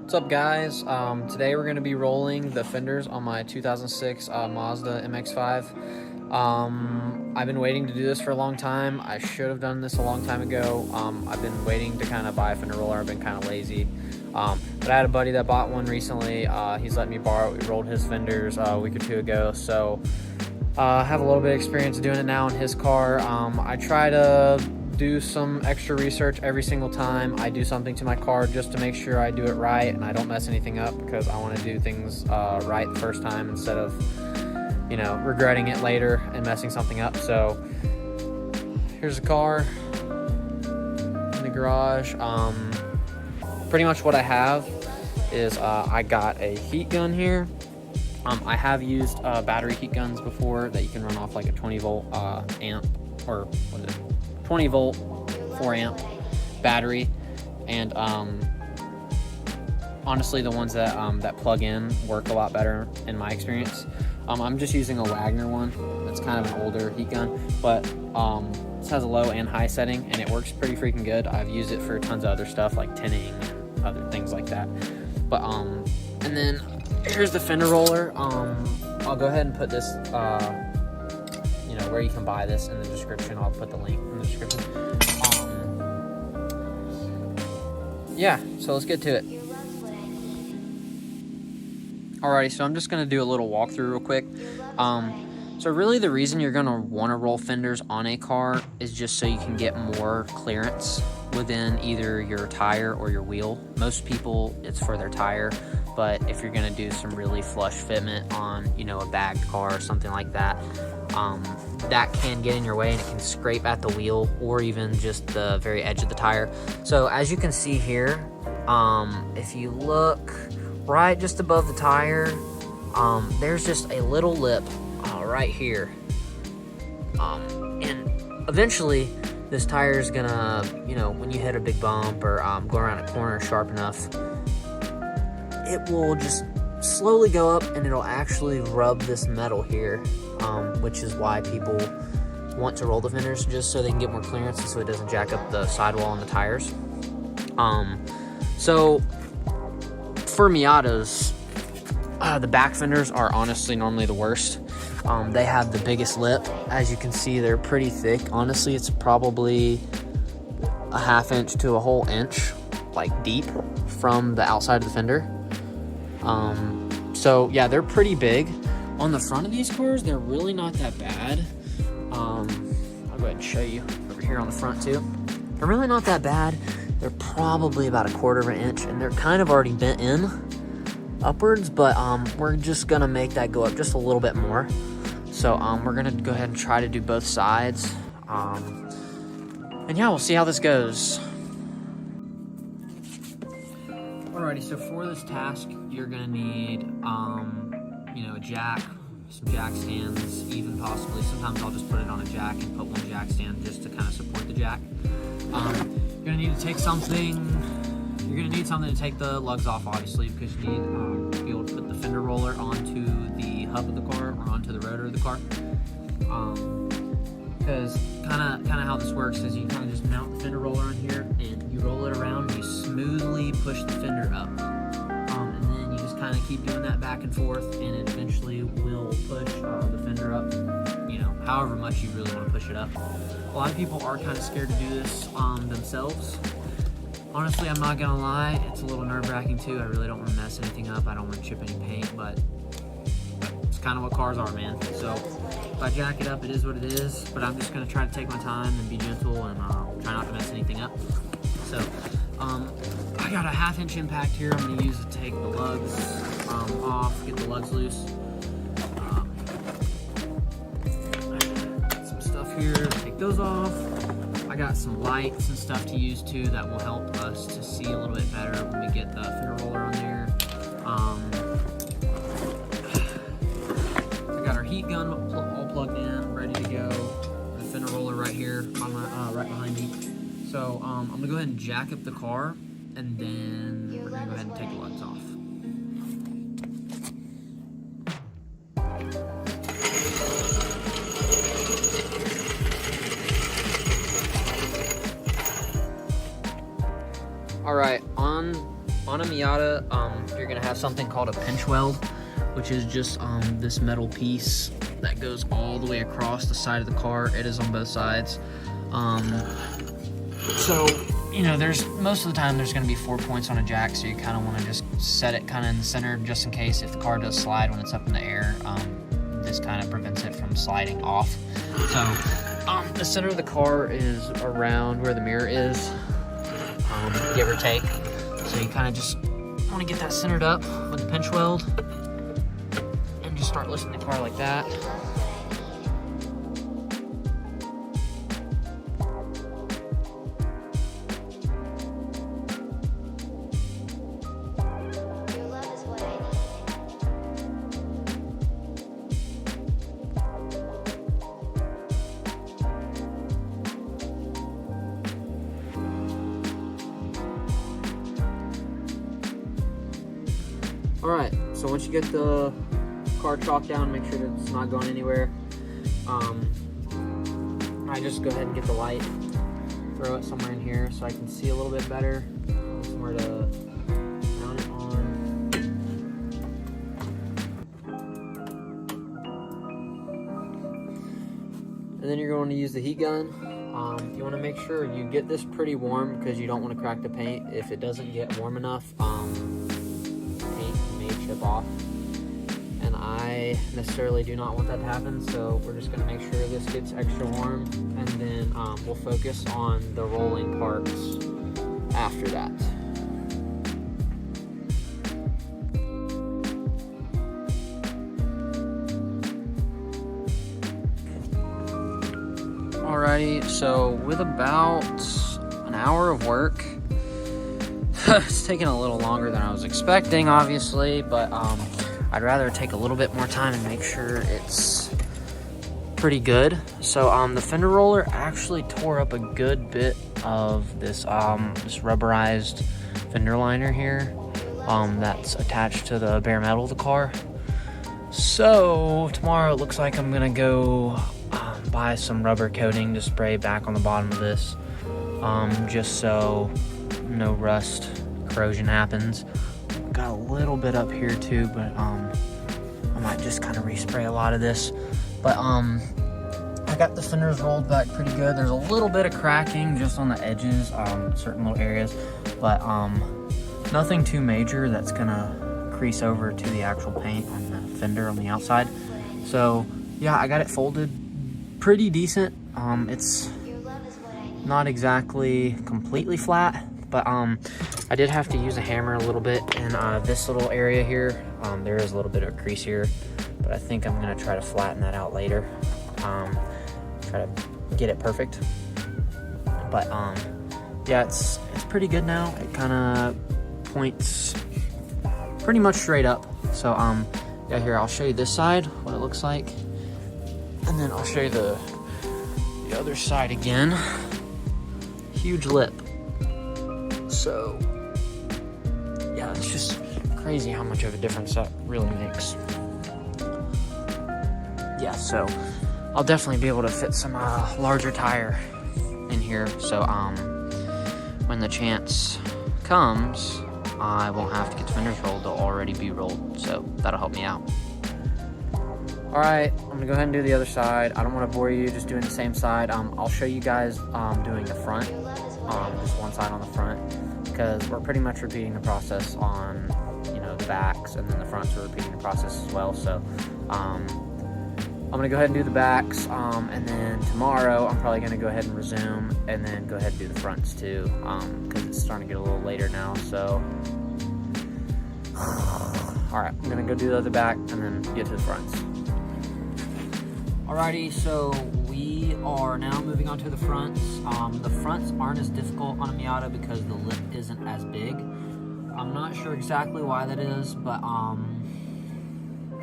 What's up, guys? Today we're going to be rolling the fenders on my 2006 Mazda MX-5. I've been waiting to do this for a long time. I should have done this a long time ago. I've been waiting to kind of buy a fender roller. I've been kind of lazy. But I had a buddy that bought one recently. He's let me borrow it. We rolled his fenders a week or two ago. So I have a little bit of experience doing it now in his car. I try to do some extra research every single time I do something to my car just to make sure I do it right and I don't mess anything up, because I want to do things right the first time instead of, you know, regretting it later and messing something up. So here's the car in the garage. Pretty much what I have is I got a heat gun here. I have used battery heat guns before that you can run off like a 20 volt amp, or what is it, 20 volt 4 amp battery, and honestly the ones that that plug in work a lot better in my experience. I'm just using a Wagner one. That's kind of an older heat gun, but this has a low and high setting and it works pretty freaking good. I've used it for tons of other stuff like tinning, other things like that. But and then here's the fender roller. I'll go ahead and put this where you can buy this in the description. I'll put the link in the description. Yeah, so let's get to it. Alrighty, so I'm just gonna do a little walkthrough real quick. So really the reason you're gonna wanna roll fenders on a car is just so you can get more clearance within either your tire or your wheel. Most people, it's for their tire, but if you're gonna do some really flush fitment on, you know, a bagged car or something like that, that can get in your way and it can scrape at the wheel or even just the very edge of the tire. So as you can see here, if you look right just above the tire, there's just a little lip right here. And eventually this tire is gonna, you know, when you hit a big bump or go around a corner sharp enough, it will just slowly go up and it'll actually rub this metal here, which is why people want to roll the fenders, just so they can get more clearance and so it doesn't jack up the sidewall on the tires. So for Miatas, the back fenders are honestly normally the worst. They have the biggest lip. As you can see, they're pretty thick. Honestly, it's probably a ½ inch to a whole inch, like deep from the outside of the fender. So yeah, they're pretty big. On the front of these cars, they're really not that bad. I'll go ahead and show you over here on the front too. They're really not that bad. They're probably about a ½ of an inch and they're kind of already bent in upwards, but we're just gonna make that go up just a little bit more. So we're gonna go ahead and try to do both sides. And yeah, we'll see how this goes. Alrighty, so for this task, you're gonna need, you know, a jack, some jack stands, even possibly, sometimes I'll just put it on a jack and put one jack stand just to kind of support the jack. You're gonna need to take something, you're gonna need something to take the lugs off, obviously, because you need to be able to put the fender roller onto the hub of the car or onto the rotor of the car. Because kind of how this works is you kind of just mount the fender roller on here and you roll it around and you smoothly push the fender up. And then you just kind of keep doing that back and forth and it eventually will push the fender up, you know, however much you really want to push it up. A lot of people are kind of scared to do this themselves. Honestly, I'm not gonna lie, it's a little nerve-wracking too. I really don't want to mess anything up. I don't want to chip any paint, but it's kind of what cars are, man. So if I jack it up, it is what it is, but I'm just gonna try to take my time and be gentle and try not to mess anything up. So I got a ½ inch impact here. I'm gonna use it to take the lugs off, get the lugs loose. Some stuff here, take those off. I got some lights and stuff to use too that will help us to see a little bit better when we get the fender roller on there. I got our heat gun all plugged in, ready to go. The fender roller right here, on my, right behind me. So I'm gonna go ahead and jack up the car, and then we're gonna go ahead and take the lugs off. All right, on on a Miata, you're gonna have something called a pinch weld, which is just this metal piece that goes all the way across the side of the car. It is on both sides. So, you know, most of the time there's gonna be 4 points on a jack, so you kind of want to just set it kind of in the center just in case if the car does slide when it's up in the air. This kind of prevents it from sliding off. So, the center of the car is around where the mirror is, give or take. So you kind of just want to get that centered up with the pinch weld and just start lifting the car like that. Alright, so once you get the car chalked down, make sure that it's not going anywhere. I just go ahead and get the light, throw it somewhere in here so I can see a little bit better, somewhere to mount it on. And then you're going to use the heat gun. You want to make sure you get this pretty warm because you don't want to crack the paint. If it doesn't get warm enough, chip off, and I necessarily do not want that to happen, so we're just going to make sure this gets extra warm, and then we'll focus on the rolling parts after that. Alrighty, so with about an hour of work, it's taking a little longer than I was expecting, obviously, but I'd rather take a little bit more time and make sure it's pretty good. So the fender roller actually tore up a good bit of this this rubberized fender liner here that's attached to the bare metal of the car. So tomorrow it looks like I'm gonna go buy some rubber coating to spray back on the bottom of this, just so no rust corrosion happens. Got a little bit up here too, but I might just kind of respray a lot of this. But I got the fenders rolled back pretty good. There's a little bit of cracking just on the edges, certain little areas, but nothing too major that's gonna crease over to the actual paint on the fender on the outside. So yeah, I got it folded pretty decent. It's not exactly completely flat, but I did have to use a hammer a little bit in this little area here. There is a little bit of a crease here, but I think I'm gonna try to flatten that out later. Try to get it perfect. But yeah, it's pretty good now. It kind of points pretty much straight up. So yeah, here I'll show you this side, what it looks like, and then I'll show you the other side again. Huge lip. So yeah, it's just crazy how much of a difference that really makes. Yeah, so I'll definitely be able to fit some larger tire in here, so when the chance comes, I won't have to get the fenders rolled. They'll already be rolled, so that'll help me out. All right, I'm gonna go ahead and do the other side. I don't want to bore you just doing the same side. I'll show you guys doing the front, just one side on the front, because we're pretty much repeating the process on, you know, the backs, and then the fronts are repeating the process as well. So I'm gonna go ahead and do the backs, and then tomorrow I'm probably gonna go ahead and resume, and then go ahead and do the fronts too, because it's starting to get a little later now. So all right, I'm gonna go do the other back and then get to the fronts. Alrighty, so we are now moving on to the fronts. The fronts aren't as difficult on a Miata because the lip isn't as big. I'm not sure exactly why that is, but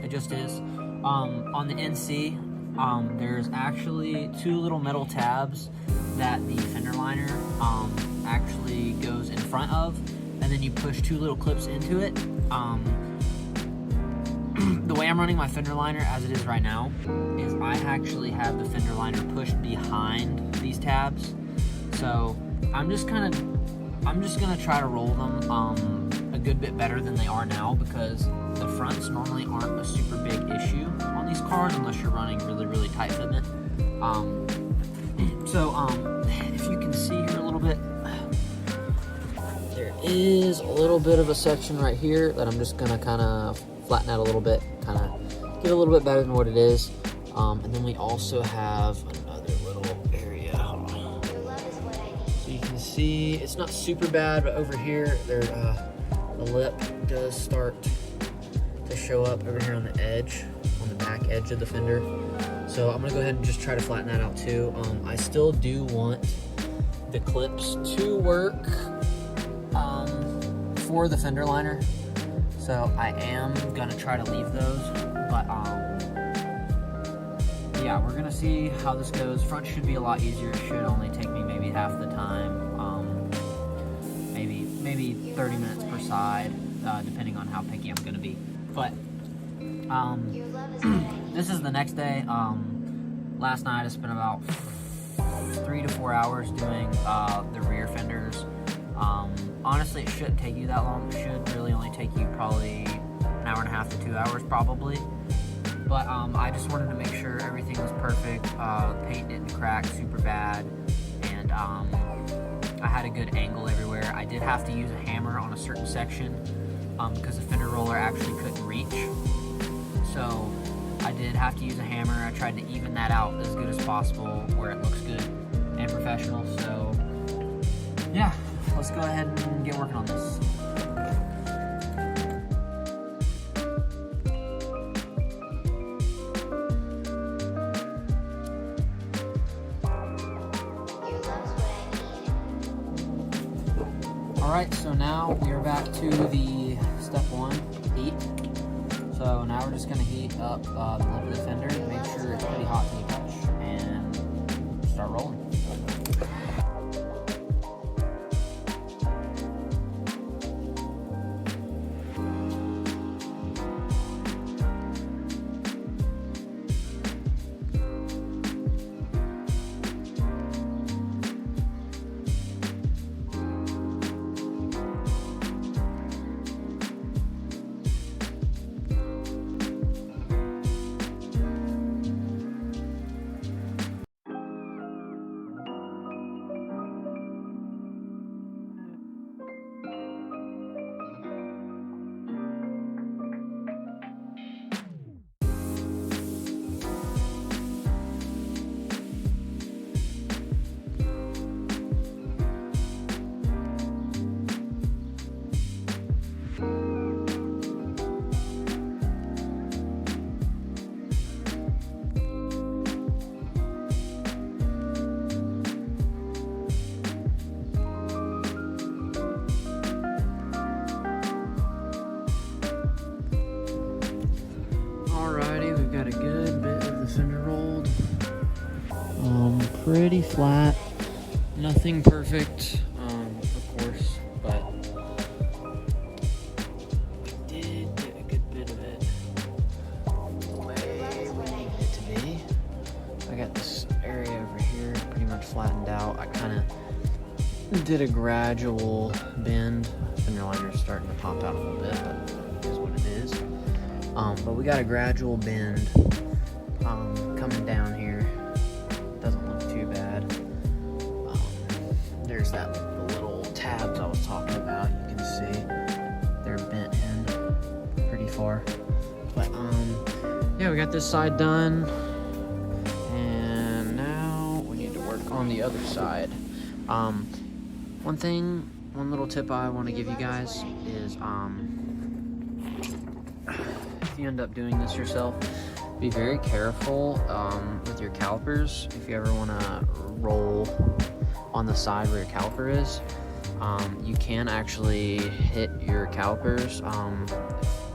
it just is. On the NC, there's actually two little metal tabs that the fender liner actually goes in front of, and then you push two little clips into it. The way I'm running my fender liner as it is right now is I actually have the fender liner pushed behind these tabs. So I'm just kind of I'm just gonna try to roll them a good bit better than they are now, because the fronts normally aren't a super big issue on these cars unless you're running really tight fitment. If you can see here a little bit, there is a little bit of a section right here that I'm just gonna kind of flatten out a little bit, kind of get a little bit better than what it is. And then we also have another little area. So you can see it's not super bad, but over here, the lip does start to show up over here on the edge, on the back edge of the fender. So I'm gonna go ahead and just try to flatten that out too. I still do want the clips to work for the fender liner, so I am gonna try to leave those, but yeah, we're gonna see how this goes. Front should be a lot easier. It should only take me maybe half the time, maybe 30 minutes per side, depending on how picky I'm gonna be. But this is the next day. Last night I spent about 3 to 4 hours doing the rear fenders. Honestly, it shouldn't take you that long. It should really only take you probably an hour and a half to 2 hours probably. But I just wanted to make sure everything was perfect. Paint didn't crack super bad, and I had a good angle everywhere. I did have to use a hammer on a certain section because the fender roller actually couldn't reach. So I did have to use a hammer. I tried to even that out as good as possible where it looks good and professional. So yeah, let's go ahead and get working on this. Alright, so now we are back to the step 1, heat. So now we're just going to heat up the lip of the fender, make sure it's pretty hot to the touch, and start rolling. Got a good bit of the fender rolled. Pretty flat, nothing perfect, of course, but we did get a good bit of it where we need it to be. I got this area over here pretty much flattened out. I kind of did a gradual bend. Fender liner's starting to pop out a little bit, but it is what it is. But we got a gradual bend coming down here. Doesn't look too bad. There's the little tabs I was talking about. You can see they're bent in pretty far. But yeah, we got this side done, and now we need to work on the other side. One little tip I want to give you guys is if you end up doing this yourself, be very careful with your calipers. If you ever want to roll on the side where your caliper is, you can actually hit your calipers.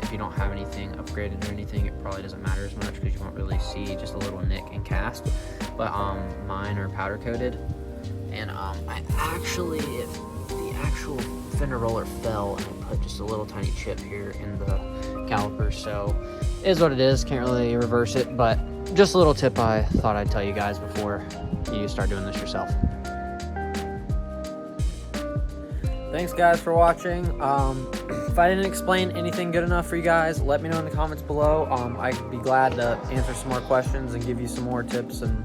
If you don't have anything upgraded or anything, it probably doesn't matter as much because you won't really see just a little nick and cast. But mine are powder coated, and I actually, if the actual fender roller fell and it put just a little tiny chip here in the caliper, so it is what it is. Can't really reverse it, but just a little tip I thought I'd tell you guys before you start doing this yourself. thanks guys for watching. If I didn't explain anything good enough for you guys, let me know in the comments below. I'd be glad to answer some more questions and give you some more tips and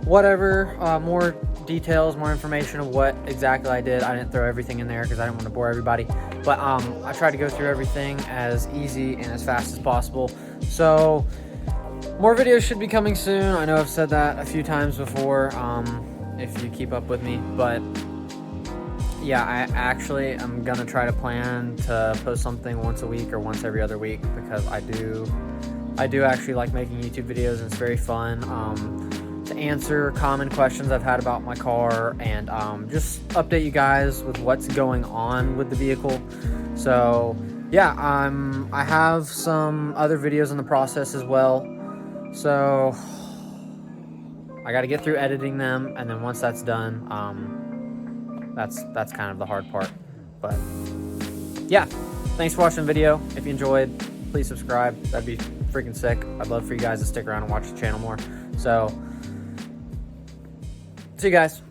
whatever, more details, more information of what exactly I did. I didn't throw everything in there because I didn't want to bore everybody, but I tried to go through everything as easy and as fast as possible. So more videos should be coming soon. I know I've said that a few times before, if you keep up with me, but yeah, I'm gonna try to plan to post something once a week or once every other week, because I do actually like making YouTube videos, and it's very fun to answer common questions I've had about my car, and just update you guys with what's going on with the vehicle. So yeah, I have some other videos in the process as well, so I got to get through editing them, and then once that's done, that's kind of the hard part. But yeah, thanks for watching the video. If you enjoyed, please subscribe. That'd be freaking sick. I'd love for you guys to stick around and watch the channel more. So see you guys.